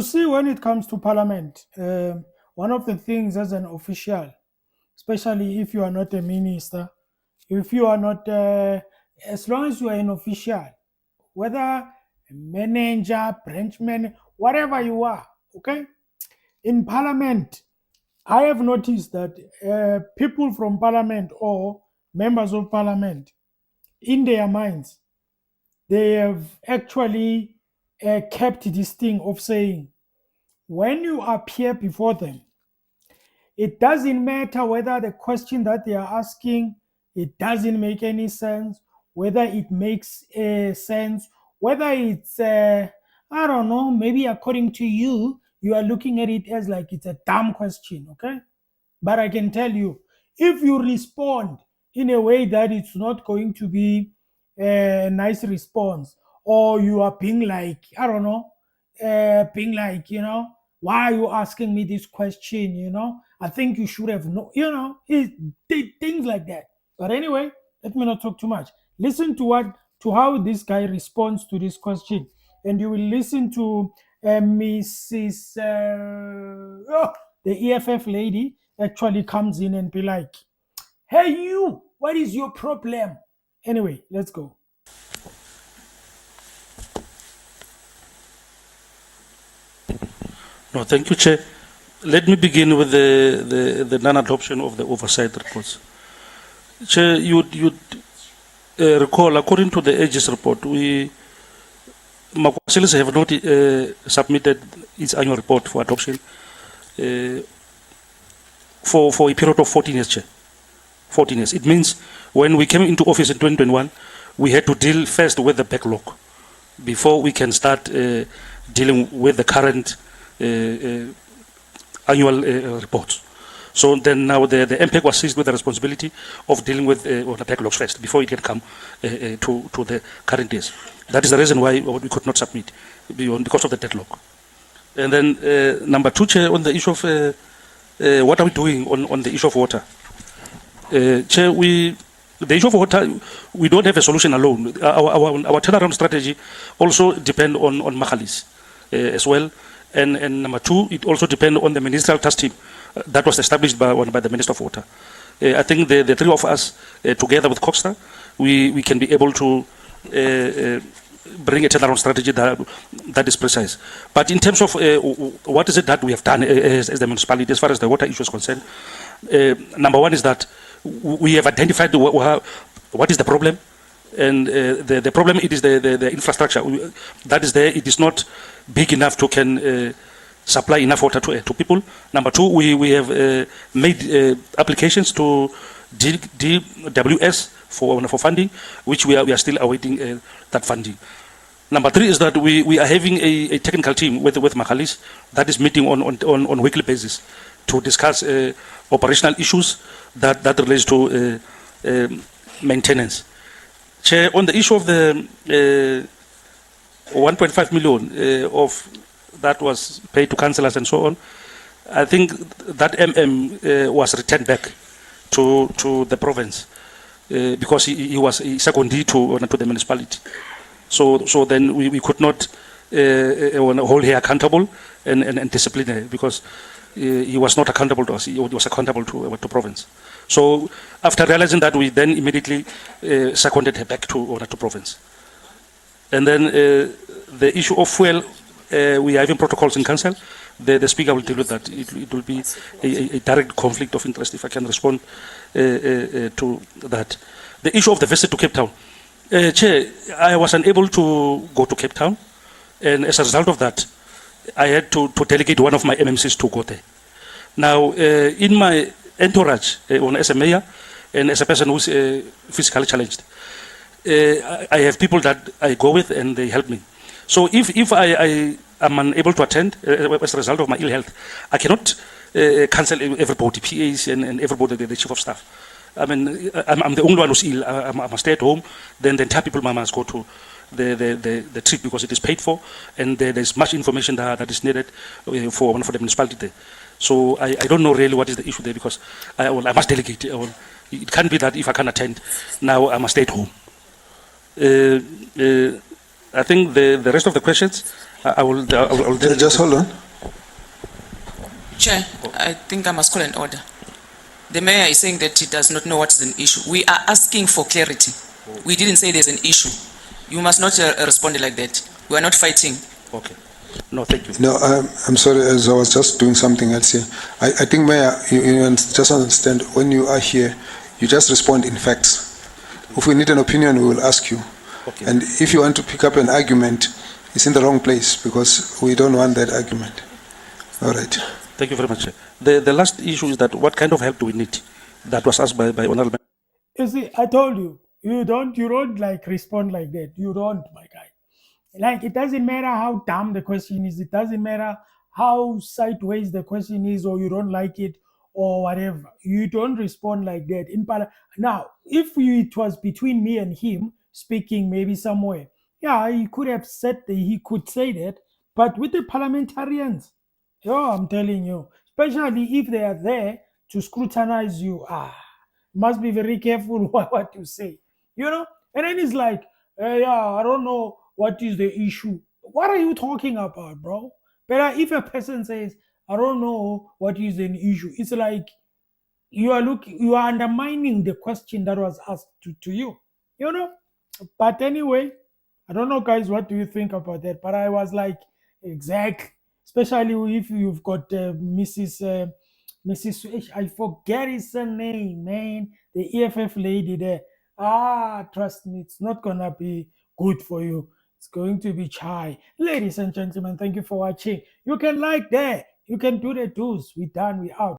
See, when it comes to Parliament, one of the things as an official, especially if you are not a minister, if you are not, as long as you are an official, whether a manager, branch manager, whatever you are, okay? In Parliament, I have noticed that people from Parliament or members of Parliament, in their minds, they have actually kept this thing of saying, when you appear before them, it doesn't matter whether the question that they are asking, it doesn't make any sense, whether it makes sense, whether it's I don't know, maybe according to you, you are looking at it as like it's a dumb question, okay? But I can tell you, if you respond in a way that it's not going to be a nice response, or you are being like, I don't know, being like, why are you asking me this question? I think you should have known, things like that. But anyway, let me not talk too much. Listen to how this guy responds to this question, and you will listen to Mrs. The EFF lady actually comes in and be like, "Hey, you, what is your problem?" Anyway, let's go. No, thank you, Chair. Let me begin with the non-adoption of the oversight reports. Chair, you recall, according to the Aegis report, Makwasilis have not submitted its annual report for adoption for a period of 14 years, Chair. 14 years. It means when we came into office in 2021, we had to deal first with the backlog before we can start dealing with the current annual reports. So then now the MPEG was seized with the responsibility of dealing with the backlogs first before it can come to the current days. That is the reason why we could not submit because of the deadlock. And then number two, Chair, on the issue of what are we doing on the issue of water? Chair, the issue of water, we don't have a solution alone. Our turnaround strategy also depends on Mkhaliphi as well. And number two, it also depends on the ministerial task team that was established by the Minister of Water. I think the three of us, together with Coxa, we can be able to bring a turnaround strategy that is precise. But in terms of what is it that we have done as the municipality as far as the water issue is concerned, number one is that we have identified what is the problem. And the problem, it is the infrastructure that is there. It is not big enough to can supply enough water to people. Number two, we have made applications to DWS for funding, which we are still awaiting that funding. Number three is that we are having a technical team with Mkhaliphi that is meeting on weekly basis to discuss operational issues that relates to maintenance. Chair, on the issue of the 1.5 million of that was paid to councillors and so on, I think that was returned back to the province because he was a secondee to the municipality. So then we could not hold him accountable and discipline him because he was not accountable to us. He was accountable to province. So after realizing that, we then immediately seconded her back to province. And then the issue of fuel, we are having protocols in council. The speaker will deal with that. It will be a direct conflict of interest if I can respond to that. The issue of the visit to Cape Town. Chair, I was unable to go to Cape Town, and as a result of that, I had to delegate one of my MMCs to go there. Now, in my entourage, as a mayor and as a person who's physically challenged, I have people that I go with and they help me. So if I am unable to attend as a result of my ill health, I cannot cancel everybody, PAs and everybody, the chief of staff. I mean, I'm the only one who's ill. I must stay at home. Then the entire people must go to the trip because it is paid for, and there's much information that is needed for the municipality there. So I don't know really what is the issue there because I must delegate. It can't be that if I can't attend, now I must stay at home. I think the rest of the questions I will Just hold on. Chair, I think I must call an order. The mayor is saying that he does not know what is an issue. We are asking for clarity. We didn't say there's an issue. You must not respond like that. We are not fighting. Okay. No, thank you. No, I'm sorry, as I was just doing something else here. I think, Mayor, you just understand, when you are here, you just respond in facts. If we need an opinion, we will ask you. Okay. And if you want to pick up an argument, it's in the wrong place, because we don't want that argument. All right. Thank you very much. The last issue is that what kind of help do we need? That was asked by Honorable. You see, I told you, you don't like respond like that. You don't, my guy. Like, it doesn't matter how dumb the question is, it doesn't matter how sideways the question is, or you don't like it, or whatever. You don't respond like that. Now, if it was between me and him speaking, maybe somewhere, yeah, he could have said he could say that. But with the parliamentarians, I'm telling you, especially if they are there to scrutinize you, must be very careful what you say, And then it's like, yeah, I don't know what is the issue. What are you talking about, bro? But if a person says, I don't know what is an issue, it's like you are undermining the question that was asked to you, But anyway, I don't know, guys, what do you think about that? But I was like, exactly, especially if you've got Mrs. I forget his name, man. The EFF lady there. Trust me, it's not gonna be good for you. It's going to be chai. Ladies and gentlemen, thank you for watching. You can like that. You can do the twos. We done. We out.